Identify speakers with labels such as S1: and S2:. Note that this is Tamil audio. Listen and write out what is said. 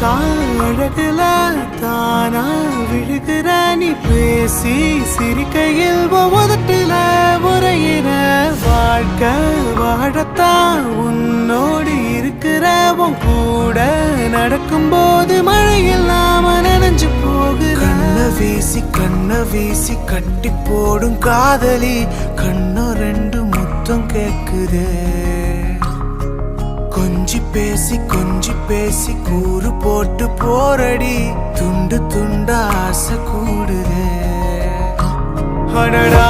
S1: அழகுல தானா விழுகிற நீ பேசி சிரிக்கையில் உதட்டுல உரையிற வாழ்க்கை வாழத்தான் உன்னோடு இருக்கிற உன் கூட நடக்கும்போது மழையில் நாம நனைஞ்சு போகிற கண்ண வீசி கட்டி போடும் காதலி கண்ணோ ரெண்டு முத்தம் கேக்குதே கொஞ்சி பேசி கூறு போட்டு போரடி துண்டு துண்டா ஆசை கூடுதே அடடா